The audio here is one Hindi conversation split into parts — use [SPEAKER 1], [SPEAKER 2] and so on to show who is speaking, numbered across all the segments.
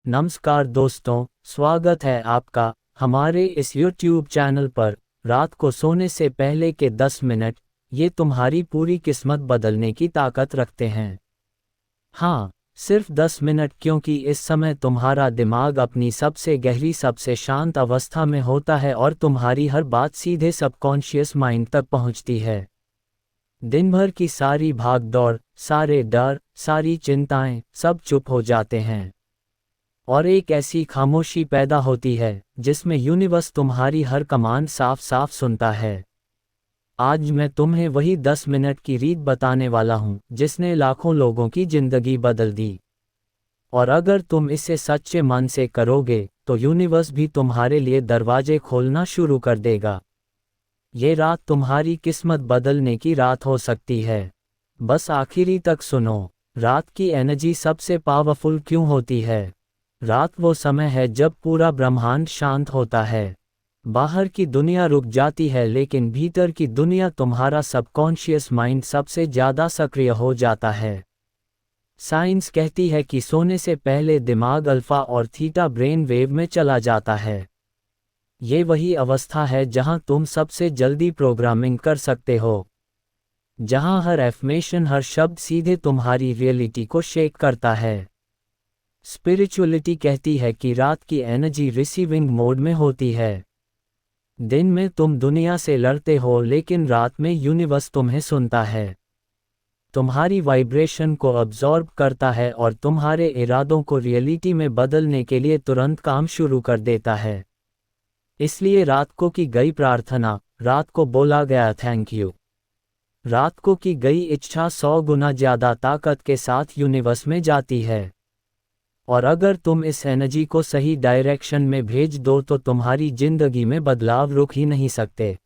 [SPEAKER 1] नमस्कार दोस्तों, स्वागत है आपका हमारे इस YouTube चैनल पर। रात को सोने से पहले के 10 मिनट, ये तुम्हारी पूरी किस्मत बदलने की ताकत रखते हैं। हाँ, सिर्फ 10 मिनट, क्योंकि इस समय तुम्हारा दिमाग अपनी सबसे गहरी, सबसे शांत अवस्था में होता है और तुम्हारी हर बात सीधे सबकॉन्शियस माइंड तक पहुंचती है। दिन भर की सारी भाग दौड़, सारे डर, सारी चिंताएं, सब चुप हो जाते हैं और एक ऐसी खामोशी पैदा होती है जिसमें यूनिवर्स तुम्हारी हर कमांड साफ साफ सुनता है। आज मैं तुम्हें वही 10 मिनट की रीत बताने वाला हूं जिसने लाखों लोगों की जिंदगी बदल दी। और अगर तुम इसे सच्चे मन से करोगे तो यूनिवर्स भी तुम्हारे लिए दरवाजे खोलना शुरू कर देगा। ये रात तुम्हारी किस्मत बदलने की रात हो सकती है। बस आखिरी तक सुनो। रात की एनर्जी सबसे पावरफुल क्यों होती है? रात वो समय है जब पूरा ब्रह्मांड शांत होता है। बाहर की दुनिया रुक जाती है, लेकिन भीतर की दुनिया, तुम्हारा सबकॉन्शियस माइंड, सबसे ज़्यादा सक्रिय हो जाता है। साइंस कहती है कि सोने से पहले दिमाग अल्फा और थीटा ब्रेन वेव में चला जाता है। ये वही अवस्था है जहां तुम सबसे जल्दी प्रोग्रामिंग कर सकते हो, जहां हर एफर्मेशन, हर शब्द सीधे तुम्हारी रियलिटी को शेक करता है। स्पिरिचुअलिटी कहती है कि रात की एनर्जी रिसीविंग मोड में होती है। दिन में तुम दुनिया से लड़ते हो, लेकिन रात में यूनिवर्स तुम्हें सुनता है, तुम्हारी वाइब्रेशन को अब्जॉर्ब करता है और तुम्हारे इरादों को रियलिटी में बदलने के लिए तुरंत काम शुरू कर देता है। इसलिए रात को की गई प्रार्थना, रात को बोला गया थैंक यू, रात को की गई इच्छा 100 गुना ज़्यादा ताकत के साथ यूनिवर्स में जाती है। और अगर तुम इस एनर्जी को सही डायरेक्शन में भेज दो तो तुम्हारी जिंदगी में बदलाव रुक ही नहीं सकते।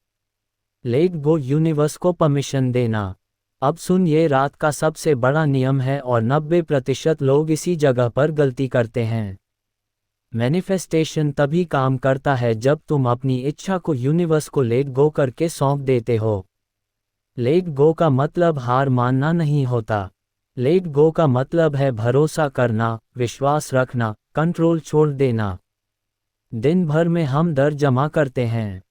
[SPEAKER 1] लेट गो, यूनिवर्स को परमिशन देना। अब सुन, ये रात का सबसे बड़ा नियम है और 90% लोग इसी जगह पर गलती करते हैं। मैनिफेस्टेशन तभी काम करता है जब तुम अपनी इच्छा को यूनिवर्स को लेट गो करके सौंप देते हो। लेट गो का मतलब हार मानना नहीं होता। लेट गो का मतलब है भरोसा करना, विश्वास रखना, कंट्रोल छोड़ देना। दिन भर में हम डर जमा करते हैं,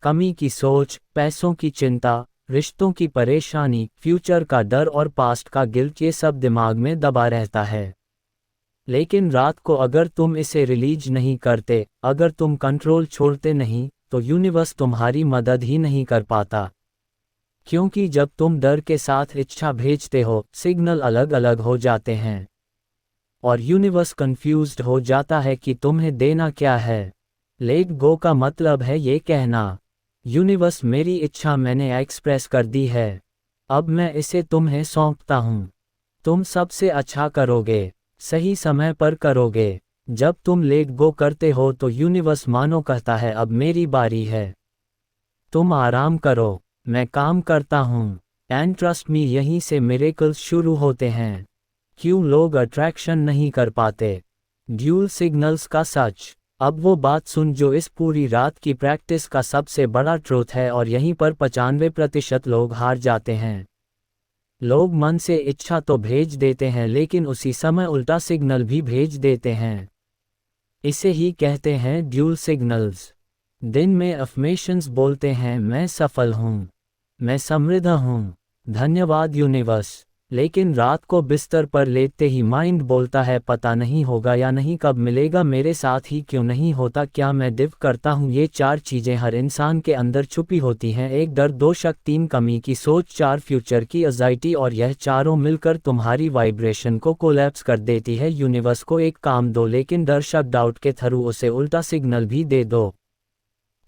[SPEAKER 1] कमी की सोच, पैसों की चिंता, रिश्तों की परेशानी, फ्यूचर का डर और पास्ट का गिल्ट, ये सब दिमाग में दबा रहता है। लेकिन रात को अगर तुम इसे रिलीज नहीं करते, अगर तुम कंट्रोल छोड़ते नहीं, तो यूनिवर्स तुम्हारी मदद ही नहीं कर पाता। क्योंकि जब तुम डर के साथ इच्छा भेजते हो, सिग्नल अलग अलग हो जाते हैं और यूनिवर्स कंफ्यूज्ड हो जाता है कि तुम्हें देना क्या है। लेट गो का मतलब है ये कहना, यूनिवर्स, मेरी इच्छा मैंने एक्सप्रेस कर दी है, अब मैं इसे तुम्हें सौंपता हूँ। तुम सबसे अच्छा करोगे, सही समय पर करोगे। जब तुम लेट गो करते हो तो यूनिवर्स मानो कहता है, अब मेरी बारी है, तुम आराम करो, मैं काम करता हूँ। एंड ट्रस्ट मी, यहीं से मिरेकल्स शुरू होते हैं। क्यों लोग अट्रैक्शन नहीं कर पाते? ड्यूल सिग्नल्स का सच। अब वो बात सुन जो इस पूरी रात की प्रैक्टिस का सबसे बड़ा ट्रूथ है और यहीं पर 95% लोग हार जाते हैं। लोग मन से इच्छा तो भेज देते हैं, लेकिन उसी समय उल्टा सिग्नल भी भेज देते हैं। इसे ही कहते हैं ड्यूल सिग्नल्स। दिन में अफर्मेशंस बोलते हैं, मैं सफल हूँ, मैं समृद्ध हूँ, धन्यवाद यूनिवर्स। लेकिन रात को बिस्तर पर लेटते ही माइंड बोलता है, पता नहीं होगा या नहीं, कब मिलेगा, मेरे साथ ही क्यों नहीं होता, क्या मैं डिव करता हूँ। ये 4 चीज़ें हर इंसान के अंदर छुपी होती हैं। 1 डर, 2 शक, 3 कमी की सोच, 4 फ्यूचर की एंजाइटी, और यह चारों मिलकर तुम्हारी वाइब्रेशन को कोलैप्स कर देती है। यूनिवर्स को एक काम दो, लेकिन डर, शक, डाउट के थ्रू उसे उल्टा सिग्नल भी दे दो,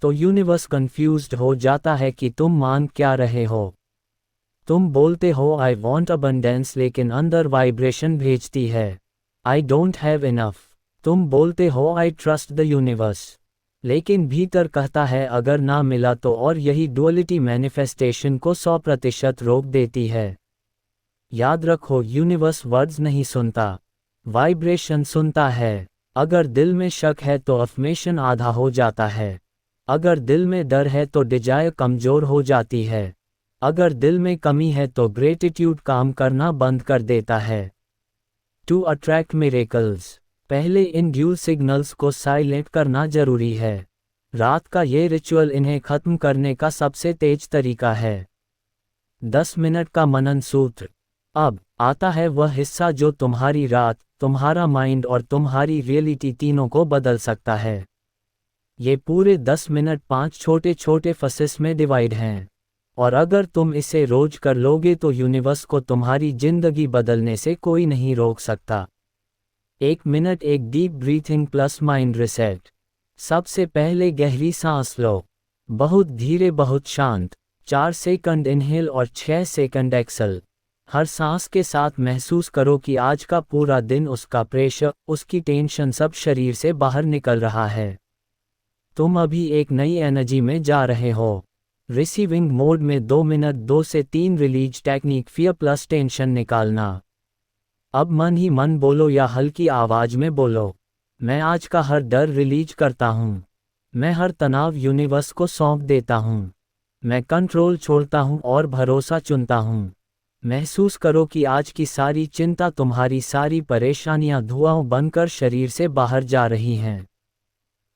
[SPEAKER 1] तो यूनिवर्स कंफ्यूज्ड हो जाता है कि तुम मान क्या रहे हो। तुम बोलते हो आई वॉन्ट अबंडेंस, लेकिन अंदर वाइब्रेशन भेजती है आई डोंट हैव इनफ। तुम बोलते हो आई ट्रस्ट द यूनिवर्स, लेकिन भीतर कहता है अगर ना मिला तो। और यही डुअलिटी मैनिफेस्टेशन को 100% रोक देती है। याद रखो, यूनिवर्स वर्ड्स नहीं सुनता, वाइब्रेशन सुनता है। अगर दिल में शक है तो अफर्मेशन आधा हो जाता है, अगर दिल में डर है तो डिजायर कमजोर हो जाती है, अगर दिल में कमी है तो ग्रेटिट्यूड काम करना बंद कर देता है। टू अट्रैक्ट मिरेकल्स, पहले इन ड्यूल सिग्नल्स को साइलेंट करना जरूरी है। रात का ये रिचुअल इन्हें खत्म करने का सबसे तेज तरीका है। 10 मिनट का मनन सूत्र। अब आता है वह हिस्सा जो तुम्हारी रात, तुम्हारा माइंड और तुम्हारी रियलिटी तीनों को बदल सकता है। ये पूरे 10 मिनट 5 छोटे छोटे फेसेस में डिवाइड हैं, और अगर तुम इसे रोज कर लोगे तो यूनिवर्स को तुम्हारी जिंदगी बदलने से कोई नहीं रोक सकता। 1 मिनट एक deep breathing plus mind reset. सबसे पहले गहरी सांस लो, बहुत धीरे बहुत शांत। 4 सेकंड इनहेल और 6 सेकंड एक्सेल। हर सांस के साथ महसूस करो कि आज का पूरा दिन, उसका प्रेशर, उसकी टेंशन सब शरीर से बाहर निकल रहा है। तुम अभी एक नई एनर्जी में जा रहे हो। रिसीविंग मोड में 2 मिनट 2 से 3 release technique. Fear plus tension निकालना। अब मन ही मन बोलो या हल्की आवाज में बोलो, मैं आज का हर डर रिलीज करता हूँ। मैं हर तनाव यूनिवर्स को सौंप देता हूँ। मैं कंट्रोल छोड़ता हूँ और भरोसा चुनता हूँ। महसूस करो कि आज की सारी चिंता, तुम्हारी सारी परेशानियां धुआं बनकर शरीर से बाहर जा रही हैं।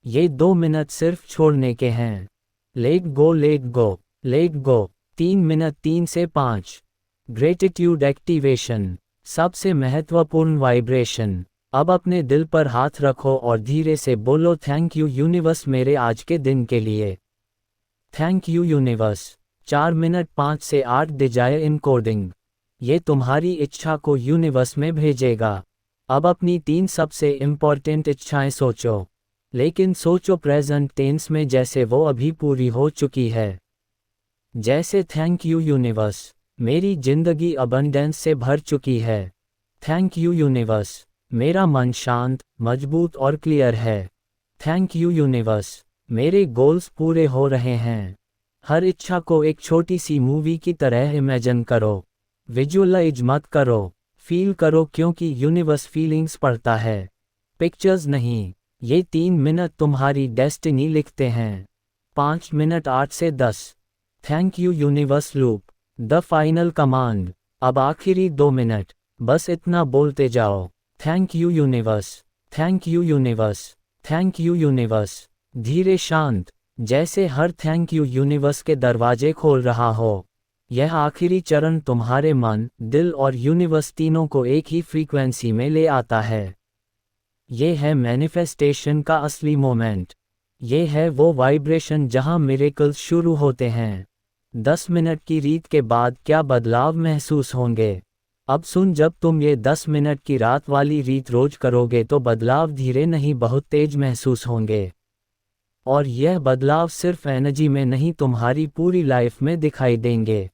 [SPEAKER 1] ये 2 मिनट सिर्फ छोड़ने के हैं। Let go let go let go. 3 minute 3 से 5। Gratitude activation. सबसे महत्वपूर्ण वाइब्रेशन। अब अपने दिल पर हाथ रखो और धीरे से बोलो, थैंक यू यूनिवर्स मेरे आज के दिन के लिए। Thank you universe. 4 मिनट 5 से 8 डिजायर इनकोडिंग। ये तुम्हारी इच्छा को यूनिवर्स में भेजेगा। अब अपनी 3 सबसे इम्पॉर्टेंट इच्छाएं सोचो, लेकिन सोचो प्रेजेंट टेंस में, जैसे वो अभी पूरी हो चुकी है। जैसे थैंक यू यूनिवर्स, मेरी जिंदगी अबंडेंस से भर चुकी है। थैंक यू यूनिवर्स, मेरा मन शांत, मजबूत और क्लियर है। थैंक यू यूनिवर्स, मेरे गोल्स पूरे हो रहे हैं। हर इच्छा को एक छोटी सी मूवी की तरह इमेजिन करो। विजुअलाइज मत करो, फील करो, क्योंकि यूनिवर्स फीलिंग्स पढ़ता है, पिक्चर्स नहीं। ये 3 मिनट तुम्हारी डेस्टिनी लिखते हैं। 5 मिनट 8 से 10। Thank you universe loop, the final command. अब आखिरी 2 मिनट बस इतना बोलते जाओ, thank you universe, thank you universe, thank you universe. धीरे शांत, जैसे हर थैंक यू यूनिवर्स के दरवाजे खोल रहा हो। यह आखिरी चरण तुम्हारे मन, दिल और यूनिवर्स तीनों को एक ही फ्रीक्वेंसी में ले आता है। ये है मैनिफेस्टेशन का असली मोमेंट। ये है वो वाइब्रेशन जहां मिरेकल्स शुरू होते हैं। 10 मिनट की रीत के बाद क्या बदलाव महसूस होंगे? अब सुन, जब तुम ये 10 मिनट की रात वाली रीत रोज करोगे तो बदलाव धीरे नहीं, बहुत तेज महसूस होंगे। और यह बदलाव सिर्फ एनर्जी में नहीं, तुम्हारी पूरी लाइफ में दिखाई देंगे।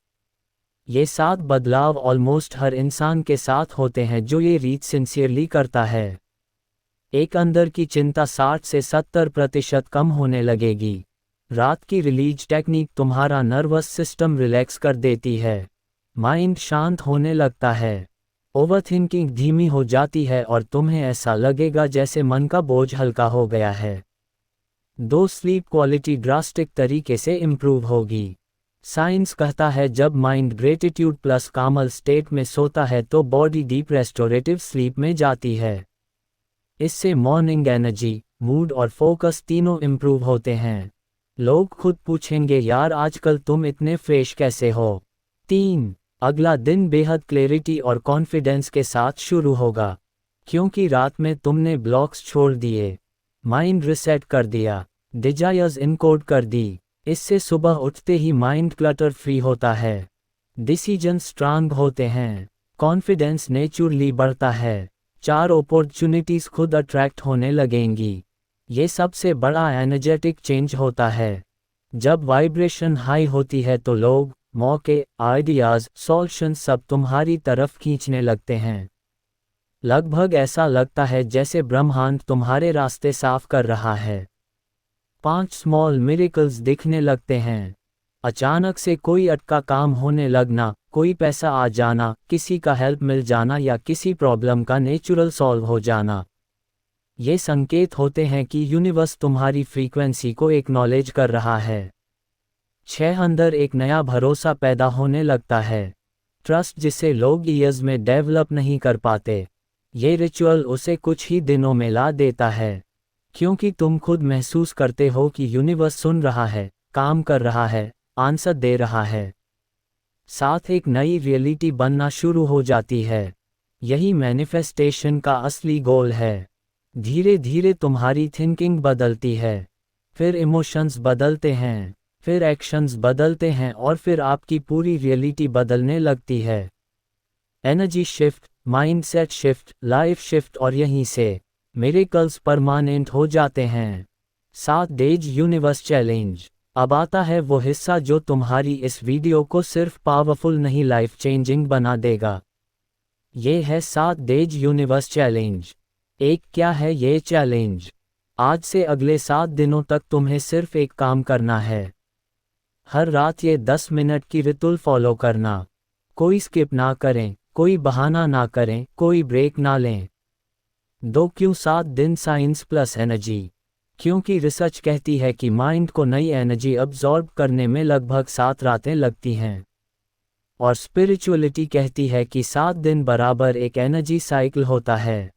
[SPEAKER 1] ये 7 बदलाव ऑलमोस्ट हर इंसान के साथ होते हैं जो ये रीत सिंसियरली करता है। एक, अंदर की चिंता 60 से 70% कम होने लगेगी। रात की रिलीज टेक्निक तुम्हारा नर्वस सिस्टम रिलैक्स कर देती है। माइंड शांत होने लगता है। ओवरथिंकिंग धीमी हो जाती है और तुम्हें ऐसा लगेगा जैसे मन का बोझ हल्का हो गया है। 2, स्लीप क्वालिटी ड्रास्टिक तरीके से इम्प्रूव होगी। साइंस कहता है जब माइंड ग्रेटिट्यूड प्लस कामल स्टेट में सोता है तो बॉडी डीप रेस्टोरेटिव स्लीप में जाती है। इससे मॉर्निंग एनर्जी, मूड और फोकस तीनों इम्प्रूव होते हैं। लोग खुद पूछेंगे, यार आजकल तुम इतने फ्रेश कैसे हो? 3, अगला दिन बेहद क्लैरिटी और कॉन्फिडेंस के साथ शुरू होगा, क्योंकि रात में तुमने ब्लॉक्स छोड़ दिए, माइंड रिसेट कर दिया, डिजायर्स इनकोड कर दी। इससे सुबह उठते ही माइंड क्लटर फ्री होता है, डिसीजन स्ट्रांग होते हैं, कॉन्फिडेंस नेचुरली बढ़ता है। 4, अपॉर्चुनिटीज खुद अट्रैक्ट होने लगेंगी। ये सबसे बड़ा एनर्जेटिक चेंज होता है। जब वाइब्रेशन हाई होती है तो लोग, मौके, आइडियाज, सॉल्यूशंस सब तुम्हारी तरफ खींचने लगते हैं। लगभग ऐसा लगता है जैसे ब्रह्मांड तुम्हारे रास्ते साफ कर रहा है। 5, स्मॉल मिरेकल्स दिखने लगते हैं। अचानक से कोई अटका काम होने लगना, कोई पैसा आ जाना, किसी का हेल्प मिल जाना या किसी प्रॉब्लम का नेचुरल सॉल्व हो जाना। ये संकेत होते हैं कि यूनिवर्स तुम्हारी फ्रीक्वेंसी को एक्नॉलेज कर रहा है। 6, अंदर एक नया भरोसा पैदा होने लगता है। ट्रस्ट जिसे लोग ईयर्स में डेवलप नहीं कर पाते, ये रिचुअल उसे कुछ ही दिनों में ला देता है, क्योंकि तुम खुद महसूस करते हो कि यूनिवर्स सुन रहा है, काम कर रहा है, आंसर दे रहा है। साथ एक नई रियलिटी बनना शुरू हो जाती है। यही मैनिफेस्टेशन का असली गोल है। धीरे धीरे तुम्हारी थिंकिंग बदलती है, फिर इमोशंस बदलते हैं, फिर एक्शंस बदलते हैं और फिर आपकी पूरी रियलिटी बदलने लगती है। Energy shift, mindset shift, life shift और यहीं से मिरेकल्स परमानेंट हो जाते हैं। 7 डेज यूनिवर्स चैलेंज। अब आता है वो हिस्सा जो तुम्हारी इस वीडियो को सिर्फ पावरफुल नहीं लाइफ चेंजिंग बना देगा। ये है 7 डेज यूनिवर्स चैलेंज। क्या है ये चैलेंज? आज से अगले 7 दिनों तक तुम्हें सिर्फ एक काम करना है। हर रात ये 10 मिनट की रितुल फॉलो करना। कोई स्किप ना करें, कोई बहाना ना करें, कोई ब्रेक ना लें। क्यों 7 दिन साइंस प्लस एनर्जी? क्योंकि रिसर्च कहती है कि माइंड को नई एनर्जी अब्जॉर्ब करने में लगभग 7 रातें लगती हैं। और स्पिरिचुअलिटी कहती है कि 7 दिन बराबर एक एनर्जी साइकिल होता है,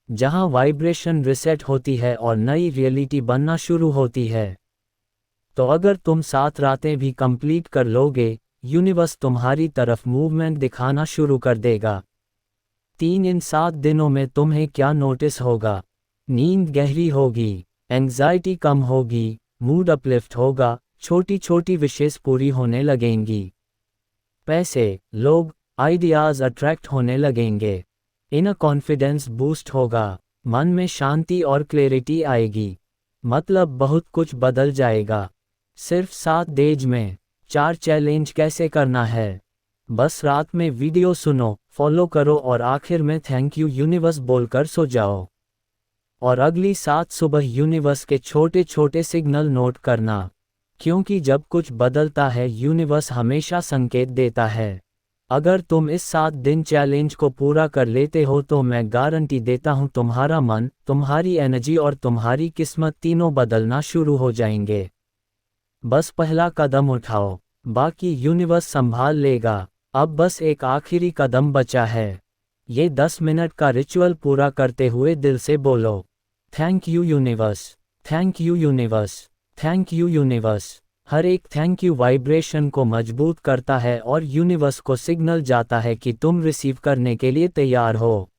[SPEAKER 1] जहां वाइब्रेशन रिसेट होती है और नई रियलिटी बनना शुरू होती है। तो अगर तुम 7 रातें भी कंप्लीट कर लोगे, यूनिवर्स तुम्हारी तरफ मूवमेंट दिखाना शुरू कर देगा। इन 7 दिनों में तुम्हें क्या नोटिस होगा? नींद गहरी होगी, एंग्जाइटी कम होगी, मूड अपलिफ्ट होगा, छोटी छोटी विशेष पूरी होने लगेंगी। पैसे, लोग, आइडियाज अट्रैक्ट होने लगेंगे। इनर कॉन्फिडेंस बूस्ट होगा, मन में शांति और क्लैरिटी आएगी। मतलब बहुत कुछ बदल जाएगा। सिर्फ 7 डेज में 4 चैलेंज कैसे करना है? बस रात में वीडियो सुनो, फॉलो करो और आखिर में थैंक यू यूनिवर्स बोलकर सो जाओ। और अगली 7 सुबह यूनिवर्स के छोटे छोटे सिग्नल नोट करना, क्योंकि जब कुछ बदलता है यूनिवर्स हमेशा संकेत देता है। अगर तुम इस 7 दिन चैलेंज को पूरा कर लेते हो तो मैं गारंटी देता हूं तुम्हारा मन, तुम्हारी एनर्जी और तुम्हारी किस्मत तीनों बदलना शुरू हो जाएंगे। बस पहला कदम उठाओ, बाकी यूनिवर्स संभाल लेगा। अब बस एक आखिरी कदम बचा है। ये 10 मिनट का रिचुअल पूरा करते हुए दिल से बोलो, thank you universe, thank you universe, thank you universe. हर एक थैंक यू वाइब्रेशन को मजबूत करता है और यूनिवर्स को सिग्नल जाता है कि तुम रिसीव करने के लिए तैयार हो।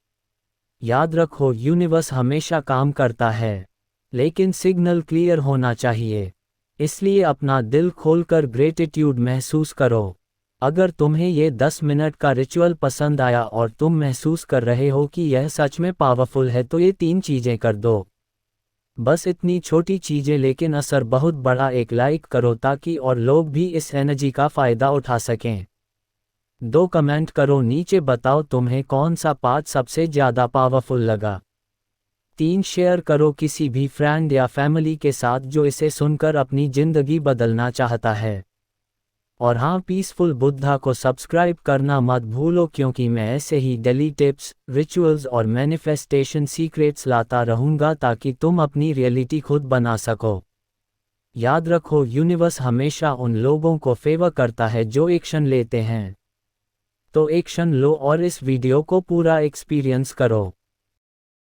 [SPEAKER 1] याद रखो, यूनिवर्स हमेशा काम करता है, लेकिन सिग्नल क्लियर होना चाहिए। इसलिए अपना दिल खोलकर ग्रेटिट्यूड महसूस करो। अगर तुम्हें ये 10 मिनट का रिचुअल पसंद आया और तुम महसूस कर रहे हो कि यह सच में पावरफुल है तो ये 3 चीज़ें कर दो। बस इतनी छोटी चीज़ें लेकिन असर बहुत बड़ा। एक लाइक करो ताकि और लोग भी इस एनर्जी का फ़ायदा उठा सकें। 2 कमेंट करो नीचे, बताओ तुम्हें कौन सा पार्ट सबसे ज़्यादा पावरफुल लगा। 3 शेयर करो किसी भी फ्रेंड या फैमिली के साथ जो इसे सुनकर अपनी ज़िंदगी बदलना चाहता है। और हाँ, पीसफुल बुद्धा को सब्सक्राइब करना मत भूलो, क्योंकि मैं ऐसे ही डेली टिप्स, रिचुअल्स और मैनिफेस्टेशन सीक्रेट्स लाता रहूँगा ताकि तुम अपनी रियलिटी खुद बना सको। याद रखो, यूनिवर्स हमेशा उन लोगों को फेवर करता है जो एक्शन लेते हैं। तो एक्शन लो और इस वीडियो को पूरा एक्सपीरियंस करो।